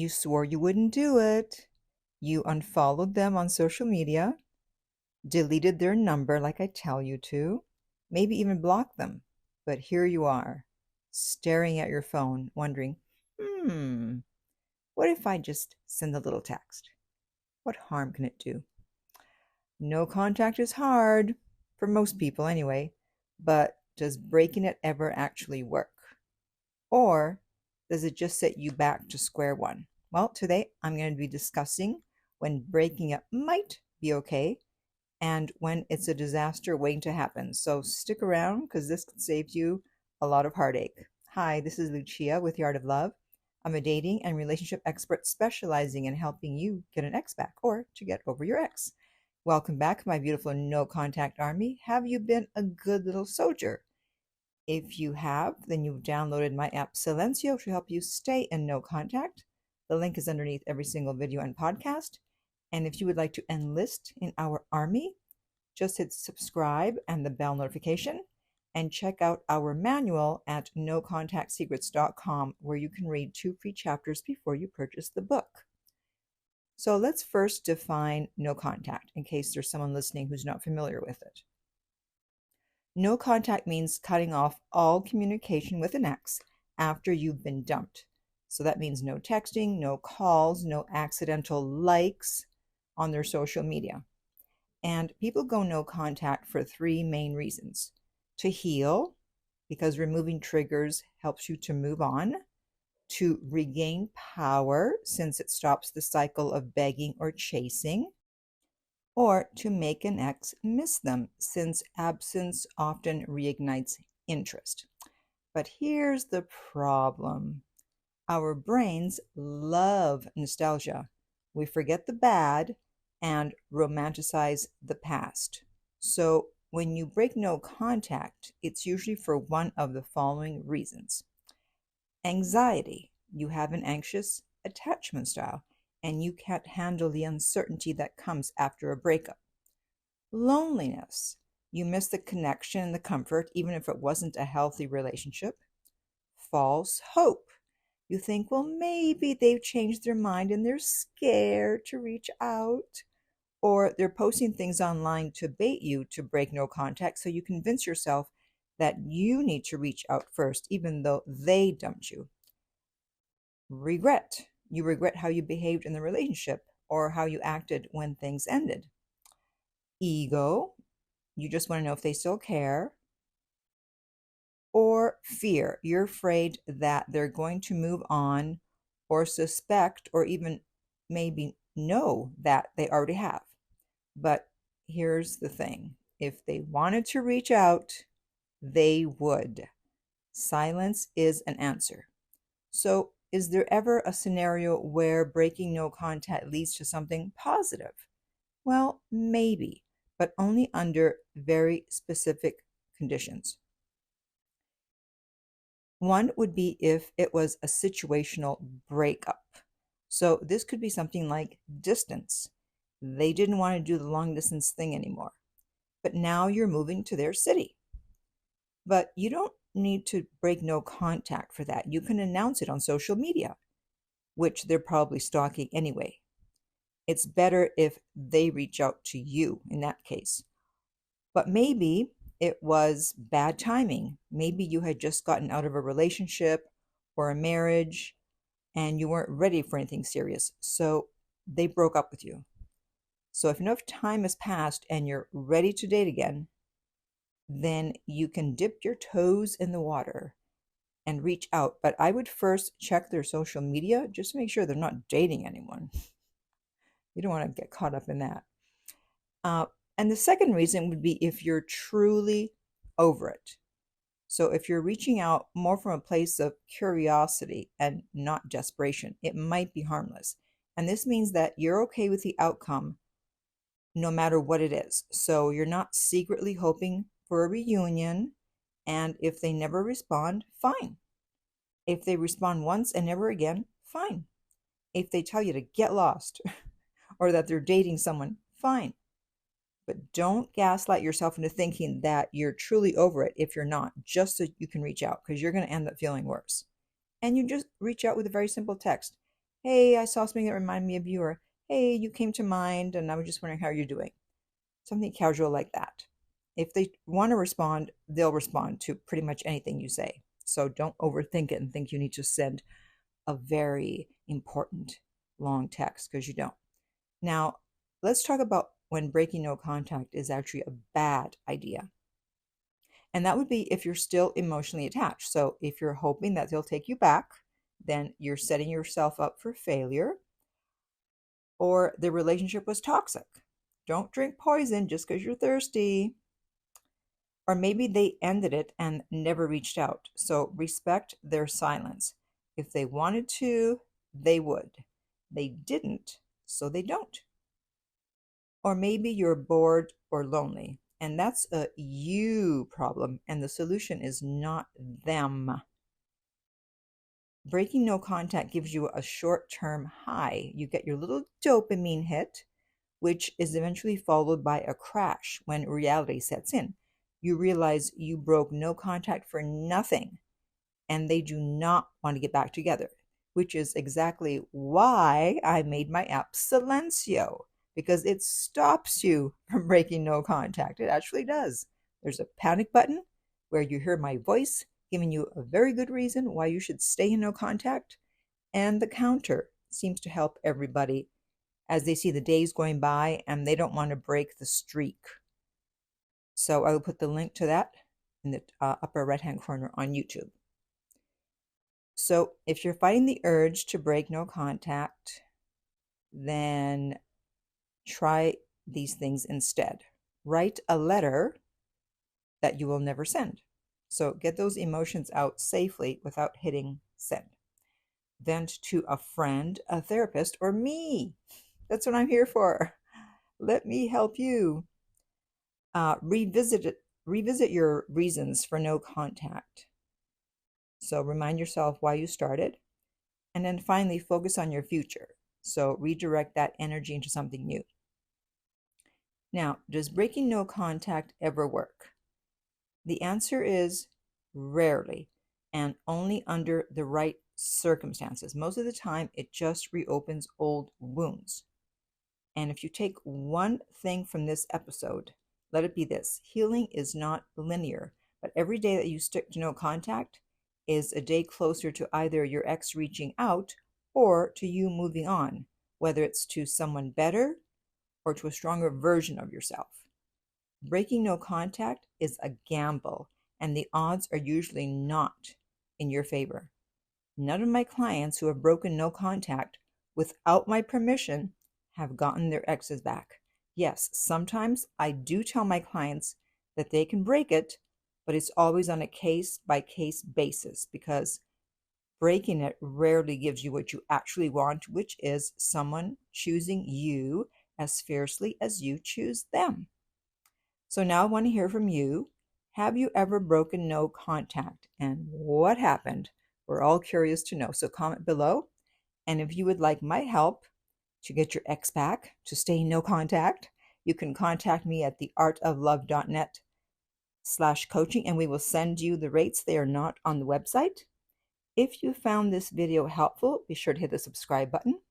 You swore you wouldn't do it. You unfollowed them on social media, deleted their number like I tell you to, maybe even blocked them. But here you are, staring at your phone, wondering, what if I just send a little text? What harm can it do? No contact is hard, for most people anyway, but does breaking it ever actually work? Or does it just set you back to square one? Well, today I'm going to be discussing when breaking it might be okay and when it's a disaster waiting to happen. So stick around because this could save you a lot of heartache. Hi, this is Lucia with The Art of Love. I'm a dating and relationship expert specializing in helping you get an ex back or to get over your ex. Welcome back, my beautiful no contact army. Have you been a good little soldier? If you have, then you've downloaded my app Silencio to help you stay in no contact. The link is underneath every single video and podcast. And if you would like to enlist in our army, just hit subscribe and the bell notification and check out our manual at nocontactsecrets.com where you can read 2 free chapters before you purchase the book. So let's first define no contact in case there's someone listening who's not familiar with it. No contact means cutting off all communication with an ex after you've been dumped. So that means no texting, no calls, no accidental likes on their social media. And people go no contact for 3 main reasons. To heal, because removing triggers helps you to move on. To regain power, since it stops the cycle of begging or chasing. Or to make an ex miss them, since absence often reignites interest. But here's the problem. Our brains love nostalgia. We forget the bad and romanticize the past. So when you break no contact, it's usually for one of the following reasons. Anxiety. You have an anxious attachment style, and you can't handle the uncertainty that comes after a breakup. Loneliness. You miss the connection and the comfort, even if it wasn't a healthy relationship. False hope. You think, well, maybe they've changed their mind and they're scared to reach out. Or they're posting things online to bait you to break no contact, so you convince yourself that you need to reach out first, even though they dumped you. Regret. You regret how you behaved in the relationship or how you acted when things ended. Ego. You just want to know if they still care. Or fear. You're afraid that they're going to move on or suspect or even maybe know that they already have. But here's the thing. If they wanted to reach out, they would. Silence is an answer. So is there ever a scenario where breaking no contact leads to something positive? Well, maybe, but only under very specific conditions. One would be if it was a situational breakup. So this could be something like distance. They didn't want to do the long distance thing anymore, but now you're moving to their city. But you don't need to break no contact for that. You can announce it on social media, which they're probably stalking anyway. It's better if they reach out to you in that case. But maybe it was bad timing. Maybe you had just gotten out of a relationship or a marriage and you weren't ready for anything serious. So they broke up with you. So if enough time has passed and you're ready to date again, then you can dip your toes in the water and reach out. But I would first check their social media just to make sure they're not dating anyone. You don't want to get caught up in that. And the second reason would be if you're truly over it. So if you're reaching out more from a place of curiosity and not desperation, it might be harmless. And this means that you're okay with the outcome no matter what it is. So you're not secretly hoping for a reunion. And if they never respond, fine. If they respond once and never again, fine. If they tell you to get lost or that they're dating someone, fine. But don't gaslight yourself into thinking that you're truly over it if you're not, just so you can reach out, because you're going to end up feeling worse. And you just reach out with a very simple text. Hey, I saw something that reminded me of you, or hey, you came to mind and I was just wondering how you're doing. Something casual like that. If they want to respond, they'll respond to pretty much anything you say. So don't overthink it and think you need to send a very important long text, because you don't. Now, let's talk about when breaking no contact is actually a bad idea. And that would be if you're still emotionally attached. So if you're hoping that they'll take you back, then you're setting yourself up for failure, or the relationship was toxic. Don't drink poison just because you're thirsty. Or maybe they ended it and never reached out. So respect their silence. If they wanted to, they would. They didn't, so they don't. Or maybe you're bored or lonely, and that's a you problem, and the solution is not them. Breaking no contact gives you a short-term high. You get your little dopamine hit, which is eventually followed by a crash when reality sets in. You realize you broke no contact for nothing, and they do not want to get back together, which is exactly why I made my app Silencio, because it stops you from breaking no contact. It actually does. There's a panic button where you hear my voice giving you a very good reason why you should stay in no contact, and the counter seems to help everybody as they see the days going by and they don't want to break the streak. So I will put the link to that in the upper right-hand corner on YouTube. So if you're fighting the urge to break no contact, then try these things instead. Write a letter that you will never send. So get those emotions out safely without hitting send. Vent to a friend, a therapist, or me. That's what I'm here for. Let me help you. Revisit your reasons for no contact. So remind yourself why you started. And then finally, focus on your future. So redirect that energy into something new. Now, does breaking no contact ever work? The answer is rarely, and only under the right circumstances. Most of the time, it just reopens old wounds. And if you take one thing from this episode, let it be this: healing is not linear, but every day that you stick to no contact is a day closer to either your ex reaching out or to you moving on, whether it's to someone better or to a stronger version of yourself. Breaking no contact is a gamble, and the odds are usually not in your favor. None of my clients who have broken no contact without my permission have gotten their exes back. Yes, sometimes I do tell my clients that they can break it, but it's always on a case-by-case basis, because breaking it rarely gives you what you actually want, which is someone choosing you as fiercely as you choose them. So now I want to hear from you. Have you ever broken no contact, and what happened? We're all curious to know. So comment below. And if you would like my help to get your ex back, to stay in no contact, you can contact me at theartoflove.net/coaching, and we will send you the rates. They are not on the website. If you found this video helpful, be sure to hit the subscribe button.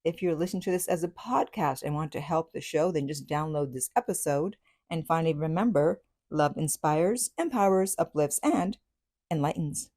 If you're listening to this as a podcast and want to help the show, then just download this episode. And finally, remember, love inspires, empowers, uplifts, and enlightens.